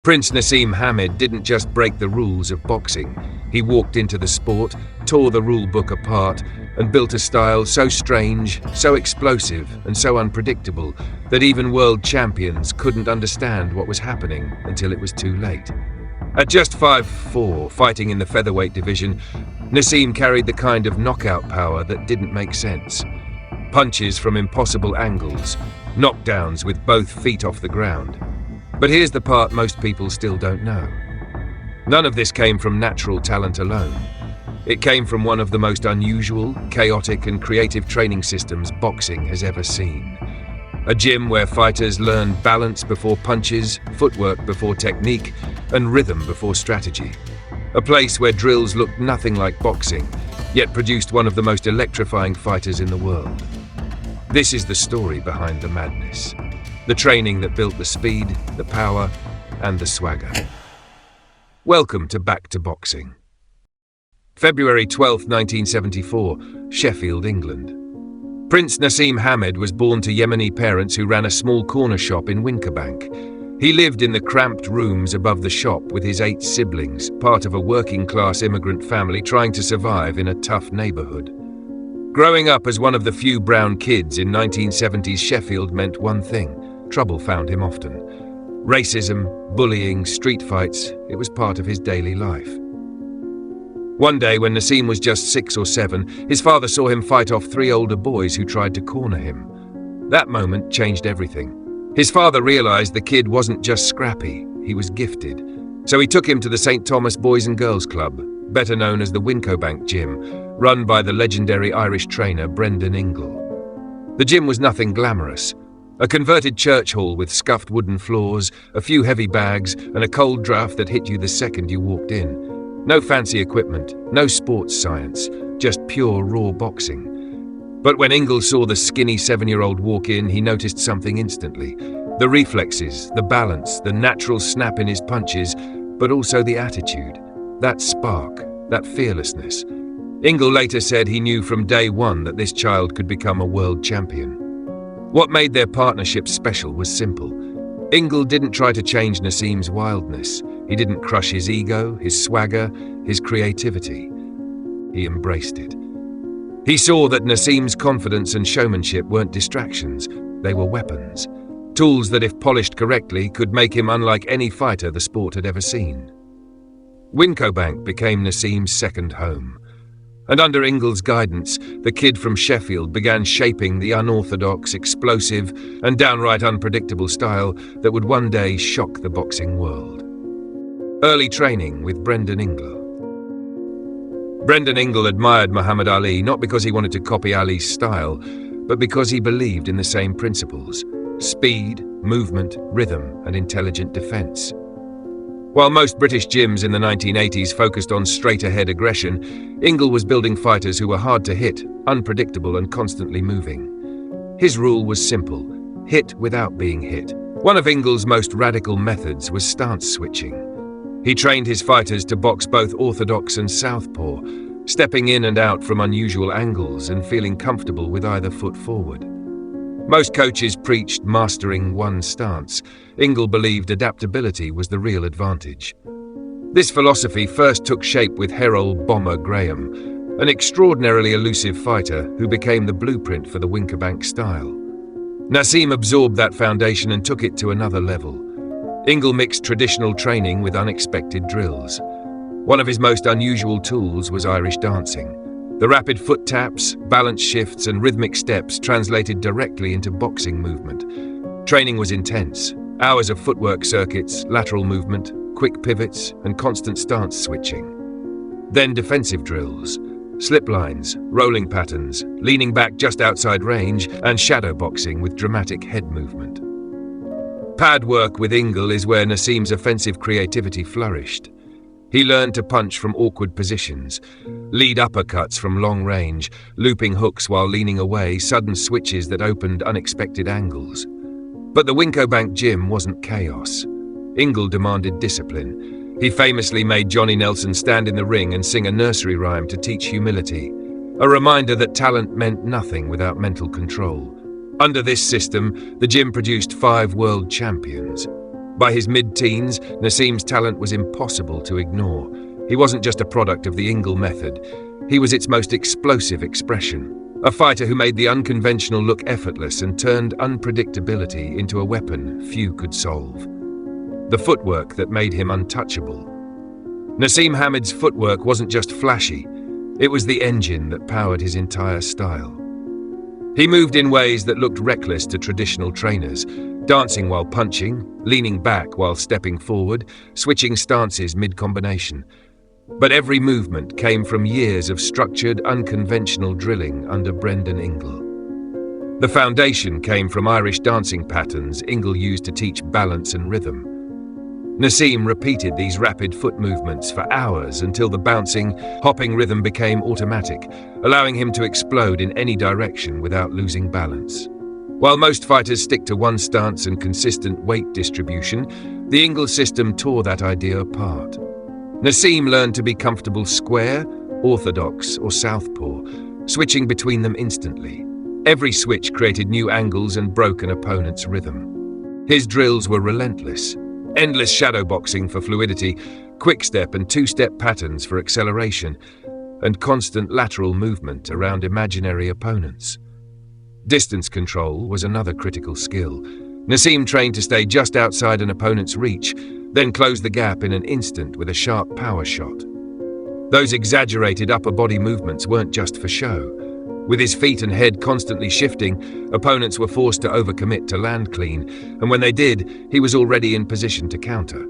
Prince Naseem Hamed didn't just break the rules of boxing. He walked into the sport, tore the rule book apart, and built a style so strange, so explosive, and so unpredictable that even world champions couldn't understand what was happening until it was too late. At just 5'4", fighting in the featherweight division, Naseem carried the kind of knockout power that didn't make sense. Punches from impossible angles, knockdowns with both feet off the ground. But here's the part most people still don't know. None of this came from natural talent alone. It came from one of the most unusual, chaotic, and creative training systems boxing has ever seen. A gym where fighters learned balance before punches, footwork before technique, and rhythm before strategy. A place where drills looked nothing like boxing, yet produced one of the most electrifying fighters in the world. This is the story behind the madness. The training that built the speed, the power, and the swagger. Welcome to Back to Boxing. February 12, 1974, Sheffield, England. Prince Naseem Hamed was born to Yemeni parents who ran a small corner shop in Wincobank. He lived in the cramped rooms above the shop with his 8 siblings, part of a working-class immigrant family trying to survive in a tough neighborhood. Growing up as one of the few brown kids in 1970s Sheffield meant one thing: trouble found him often. Racism, bullying, street fights, it was part of his daily life. One day when Naseem was just 6 or 7, his father saw him fight off 3 older boys who tried to corner him. That moment changed everything. His father realized the kid wasn't just scrappy, he was gifted. So he took him to the St. Thomas Boys and Girls Club, better known as the Wincobank Gym, run by the legendary Irish trainer Brendan Ingle. The gym was nothing glamorous. A converted church hall with scuffed wooden floors, a few heavy bags, and a cold draft that hit you the second you walked in. No fancy equipment, no sports science, just pure raw boxing. But when Ingle saw the skinny 7-year-old walk in, he noticed something instantly. The reflexes, the balance, the natural snap in his punches, but also the attitude, that spark, that fearlessness. Ingle later said he knew from day one that this child could become a world champion. What made their partnership special was simple. Ingle didn't try to change Naseem's wildness. He didn't crush his ego, his swagger, his creativity. He embraced it. He saw that Naseem's confidence and showmanship weren't distractions, they were weapons. Tools that, if polished correctly, could make him unlike any fighter the sport had ever seen. Wincobank became Naseem's second home. And under Ingle's guidance, the kid from Sheffield began shaping the unorthodox, explosive, and downright unpredictable style that would one day shock the boxing world. Early training with Brendan Ingle. Brendan Ingle admired Muhammad Ali not because he wanted to copy Ali's style, but because he believed in the same principles: speed, movement, rhythm, and intelligent defense. While most British gyms in the 1980s focused on straight-ahead aggression, Ingle was building fighters who were hard to hit, unpredictable, and constantly moving. His rule was simple: hit without being hit. One of Ingle's most radical methods was stance switching. He trained his fighters to box both orthodox and southpaw, stepping in and out from unusual angles and feeling comfortable with either foot forward. Most coaches preached mastering one stance. Ingle believed adaptability was the real advantage. This philosophy first took shape with Harold "Bomber" Graham, an extraordinarily elusive fighter who became the blueprint for the Wincobank style. Naseem absorbed that foundation and took it to another level. Ingle mixed traditional training with unexpected drills. One of his most unusual tools was Irish dancing. The rapid foot taps, balance shifts, and rhythmic steps translated directly into boxing movement. Training was intense. Hours of footwork circuits, lateral movement, quick pivots, and constant stance switching. Then defensive drills, slip lines, rolling patterns, leaning back just outside range, and shadow boxing with dramatic head movement. Pad work with Ingle is where Naseem's offensive creativity flourished. He learned to punch from awkward positions, lead uppercuts from long range, looping hooks while leaning away, sudden switches that opened unexpected angles. But the Wincobank Gym wasn't chaos. Ingle demanded discipline. He famously made Johnny Nelson stand in the ring and sing a nursery rhyme to teach humility, a reminder that talent meant nothing without mental control. Under this system, the gym produced 5 world champions. By his mid-teens, Naseem's talent was impossible to ignore. He wasn't just a product of the Ingle method, he was its most explosive expression. A fighter who made the unconventional look effortless and turned unpredictability into a weapon few could solve. The footwork that made him untouchable. Naseem Hamed's footwork wasn't just flashy, it was the engine that powered his entire style. He moved in ways that looked reckless to traditional trainers, dancing while punching, leaning back while stepping forward, switching stances mid-combination. But every movement came from years of structured, unconventional drilling under Brendan Ingle. The foundation came from Irish dancing patterns Ingle used to teach balance and rhythm. Naseem repeated these rapid foot movements for hours until the bouncing, hopping rhythm became automatic, allowing him to explode in any direction without losing balance. While most fighters stick to one stance and consistent weight distribution, the Ingle system tore that idea apart. Naseem learned to be comfortable square, orthodox, or southpaw, switching between them instantly. Every switch created new angles and broke an opponent's rhythm. His drills were relentless. Endless shadowboxing for fluidity, quick-step and two-step patterns for acceleration, and constant lateral movement around imaginary opponents. Distance control was another critical skill. Naseem trained to stay just outside an opponent's reach, then close the gap in an instant with a sharp power shot. Those exaggerated upper body movements weren't just for show. With his feet and head constantly shifting, opponents were forced to overcommit to land clean, and when they did, he was already in position to counter.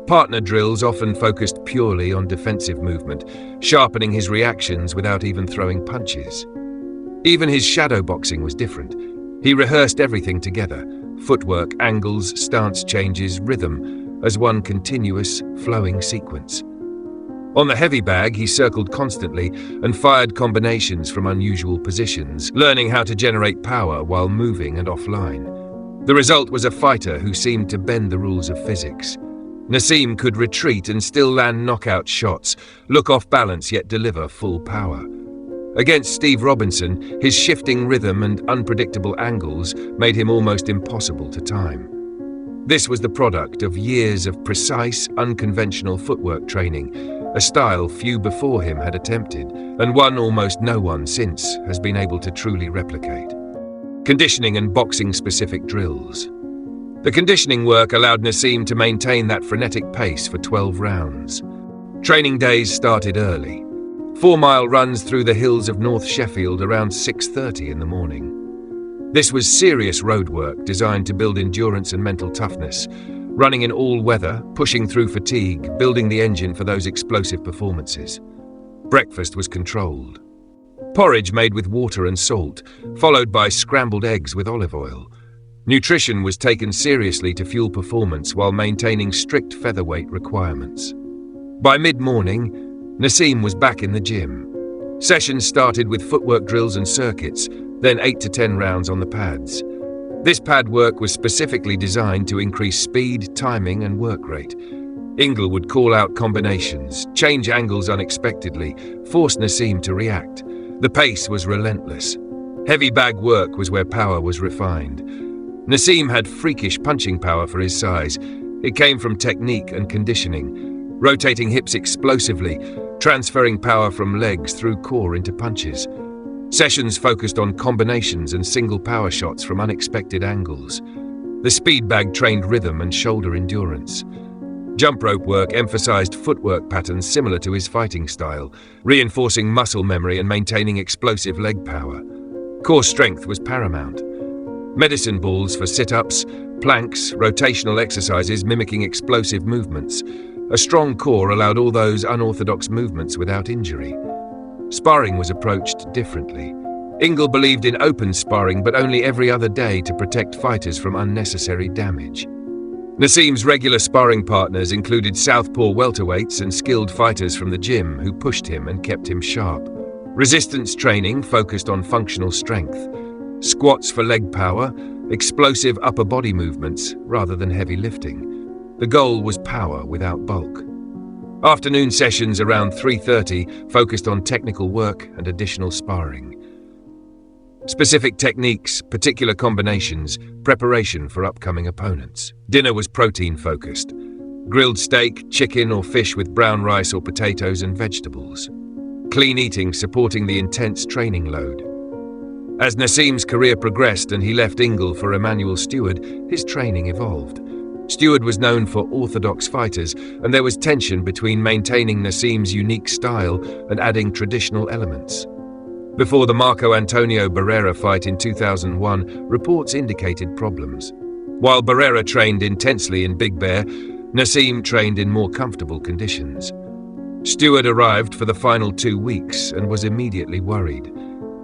Partner drills often focused purely on defensive movement, sharpening his reactions without even throwing punches. Even his shadowboxing was different. He rehearsed everything together: footwork, angles, stance changes, rhythm, as one continuous, flowing sequence. On the heavy bag, he circled constantly and fired combinations from unusual positions, learning how to generate power while moving and offline. The result was a fighter who seemed to bend the rules of physics. Naseem could retreat and still land knockout shots, look off balance yet deliver full power. Against Steve Robinson, his shifting rhythm and unpredictable angles made him almost impossible to time. This was the product of years of precise, unconventional footwork training, a style few before him had attempted, and one almost no one since has been able to truly replicate. Conditioning and boxing-specific drills. The conditioning work allowed Naseem to maintain that frenetic pace for 12 rounds. Training days started early. 4-mile runs through the hills of North Sheffield around 6:30 in the morning. This was serious road work designed to build endurance and mental toughness, running in all weather, pushing through fatigue, building the engine for those explosive performances. Breakfast was controlled. Porridge made with water and salt, followed by scrambled eggs with olive oil. Nutrition was taken seriously to fuel performance while maintaining strict featherweight requirements. By mid-morning, Naseem was back in the gym. Sessions started with footwork drills and circuits, then 8 to 10 rounds on the pads. This pad work was specifically designed to increase speed, timing, and work rate. Ingle would call out combinations, change angles unexpectedly, force Naseem to react. The pace was relentless. Heavy bag work was where power was refined. Naseem had freakish punching power for his size. It came from technique and conditioning, rotating hips explosively, transferring power from legs through core into punches. Sessions focused on combinations and single power shots from unexpected angles. The speed bag trained rhythm and shoulder endurance. Jump rope work emphasized footwork patterns similar to his fighting style, reinforcing muscle memory and maintaining explosive leg power. Core strength was paramount. Medicine balls for sit-ups, planks, rotational exercises mimicking explosive movements. A strong core allowed all those unorthodox movements without injury. Sparring was approached differently. Ingle believed in open sparring, but only every other day to protect fighters from unnecessary damage. Naseem's regular sparring partners included southpaw welterweights and skilled fighters from the gym who pushed him and kept him sharp. Resistance training focused on functional strength. Squats for leg power, explosive upper body movements rather than heavy lifting. The goal was power without bulk. Afternoon sessions around 3:30 focused on technical work and additional sparring. Specific techniques, particular combinations, preparation for upcoming opponents. Dinner was protein-focused. Grilled steak, chicken or fish with brown rice or potatoes and vegetables. Clean eating supporting the intense training load. As Naseem's career progressed and he left Ingle for Emmanuel Stewart, his training evolved. Stewart was known for orthodox fighters, and there was tension between maintaining Naseem's unique style and adding traditional elements. Before the Marco Antonio Barrera fight in 2001, reports indicated problems. While Barrera trained intensely in Big Bear, Naseem trained in more comfortable conditions. Stewart arrived for the final 2 weeks and was immediately worried.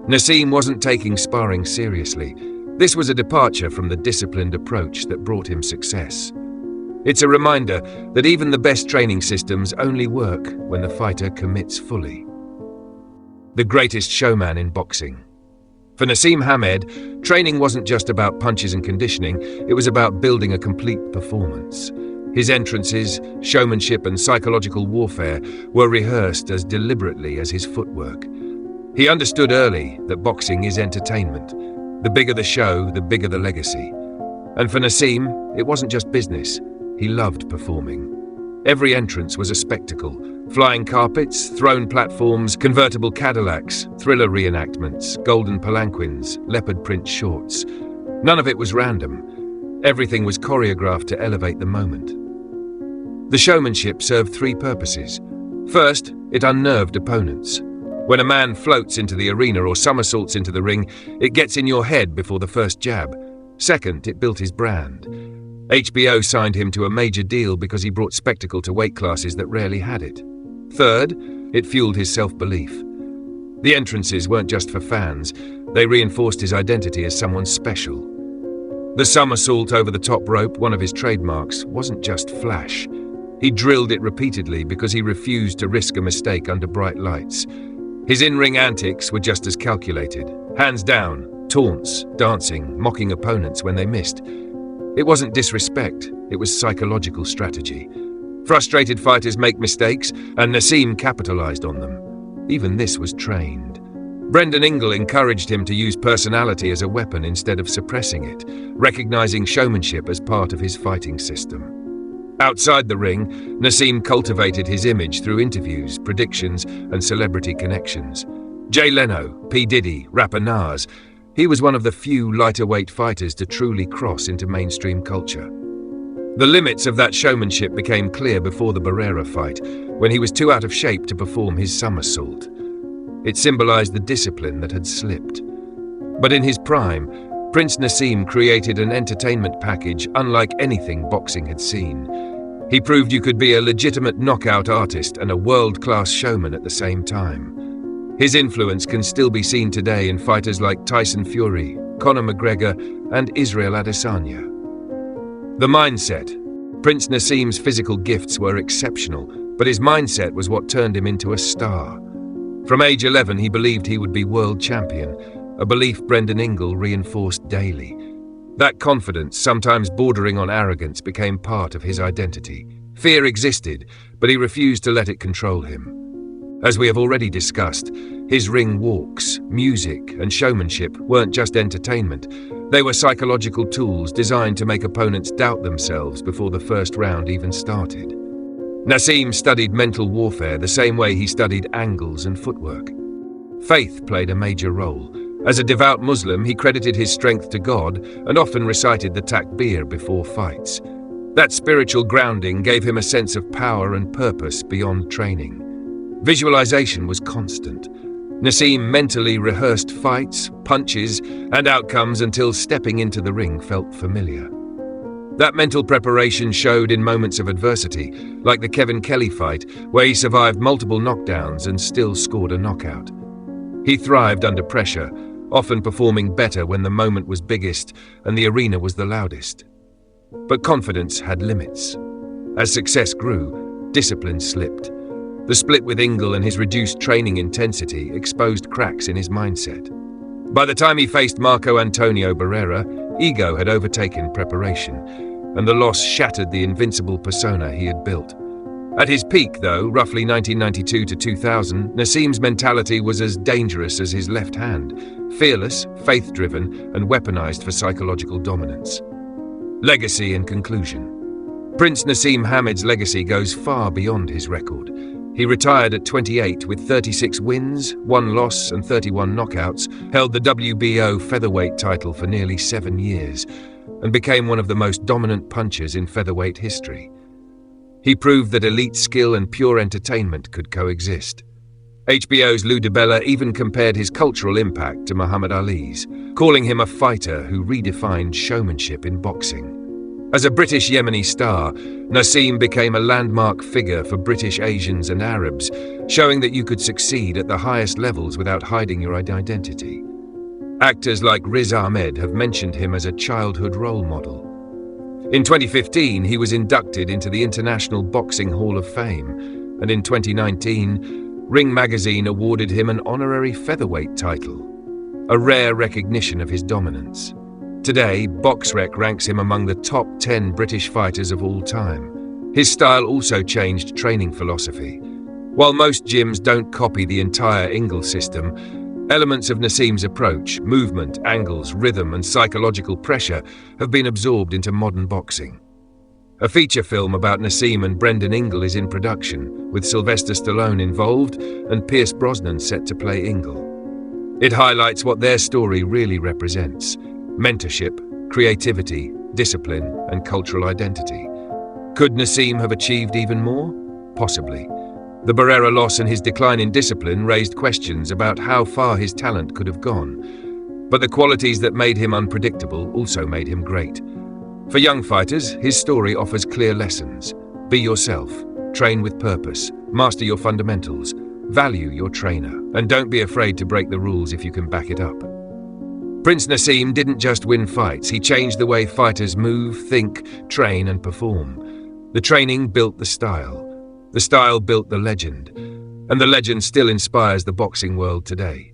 Naseem wasn't taking sparring seriously. This was a departure from the disciplined approach that brought him success. It's a reminder that even the best training systems only work when the fighter commits fully. The greatest showman in boxing. For Naseem Hamed, training wasn't just about punches and conditioning, it was about building a complete performance. His entrances, showmanship and psychological warfare were rehearsed as deliberately as his footwork. He understood early that boxing is entertainment. The bigger the show, the bigger the legacy. And for Naseem, it wasn't just business. He loved performing. Every entrance was a spectacle. Flying carpets, thrown platforms, convertible Cadillacs, thriller reenactments, golden palanquins, leopard print shorts. None of it was random. Everything was choreographed to elevate the moment. The showmanship served 3 purposes. First, it unnerved opponents. When a man floats into the arena or somersaults into the ring, it gets in your head before the first jab. Second, it built his brand. HBO signed him to a major deal because he brought spectacle to weight classes that rarely had it. Third, it fueled his self-belief. The entrances weren't just for fans, they reinforced his identity as someone special. The somersault over the top rope, one of his trademarks, wasn't just flash. He drilled it repeatedly because he refused to risk a mistake under bright lights. His in-ring antics were just as calculated. Hands down, taunts, dancing, mocking opponents when they missed. It wasn't disrespect, it was psychological strategy. Frustrated fighters make mistakes, and Naseem capitalized on them. Even this was trained. Brendan Ingle encouraged him to use personality as a weapon instead of suppressing it, recognizing showmanship as part of his fighting system. Outside the ring, Naseem cultivated his image through interviews, predictions, and celebrity connections. Jay Leno, P. Diddy, rapper Nas. He was one of the few lighter-weight fighters to truly cross into mainstream culture. The limits of that showmanship became clear before the Barrera fight, when he was too out of shape to perform his somersault. It symbolized the discipline that had slipped. But in his prime, Prince Naseem created an entertainment package unlike anything boxing had seen. He proved you could be a legitimate knockout artist and a world-class showman at the same time. His influence can still be seen today in fighters like Tyson Fury, Conor McGregor, and Israel Adesanya. The mindset. Prince Naseem's physical gifts were exceptional, but his mindset was what turned him into a star. From age 11, he believed he would be world champion, a belief Brendan Ingle reinforced daily. That confidence, sometimes bordering on arrogance, became part of his identity. Fear existed, but he refused to let it control him. As we have already discussed, his ring walks, music, and showmanship weren't just entertainment. They were psychological tools designed to make opponents doubt themselves before the first round even started. Naseem studied mental warfare the same way he studied angles and footwork. Faith played a major role. As a devout Muslim, he credited his strength to God and often recited the takbir before fights. That spiritual grounding gave him a sense of power and purpose beyond training. Visualization was constant. Naseem mentally rehearsed fights, punches, and outcomes until stepping into the ring felt familiar. That mental preparation showed in moments of adversity, like the Kevin Kelly fight, where he survived multiple knockdowns and still scored a knockout. He thrived under pressure, often performing better when the moment was biggest and the arena was the loudest. But confidence had limits. As success grew, discipline slipped. The split with Ingle and his reduced training intensity exposed cracks in his mindset. By the time he faced Marco Antonio Barrera, ego had overtaken preparation, and the loss shattered the invincible persona he had built. At his peak, though, roughly 1992 to 2000, Naseem's mentality was as dangerous as his left hand, fearless, faith-driven, and weaponized for psychological dominance. Legacy and conclusion. Prince Naseem Hamed's legacy goes far beyond his record. He retired at 28 with 36 wins, 1 loss and 31 knockouts, held the WBO featherweight title for nearly 7 years, and became one of the most dominant punchers in featherweight history. He proved that elite skill and pure entertainment could coexist. HBO's Lou DiBella even compared his cultural impact to Muhammad Ali's, calling him a fighter who redefined showmanship in boxing. As a British Yemeni star, Naseem became a landmark figure for British Asians and Arabs, showing that you could succeed at the highest levels without hiding your identity. Actors like Riz Ahmed have mentioned him as a childhood role model. In 2015, he was inducted into the International Boxing Hall of Fame, and in 2019, Ring magazine awarded him an honorary featherweight title, a rare recognition of his dominance. Today, BoxRec ranks him among the top 10 British fighters of all time. His style also changed training philosophy. While most gyms don't copy the entire Ingle system, elements of Naseem's approach, movement, angles, rhythm, and psychological pressure have been absorbed into modern boxing. A feature film about Naseem and Brendan Ingle is in production, with Sylvester Stallone involved and Pierce Brosnan set to play Ingle. It highlights what their story really represents: mentorship, creativity, discipline, and cultural identity. Could Naseem have achieved even more? Possibly. The Barrera loss and his decline in discipline raised questions about how far his talent could have gone. But the qualities that made him unpredictable also made him great. For young fighters, his story offers clear lessons. Be yourself, train with purpose, master your fundamentals, value your trainer, and don't be afraid to break the rules if you can back it up. Prince Naseem didn't just win fights, he changed the way fighters move, think, train, and perform. The training built the style built the legend, and the legend still inspires the boxing world today.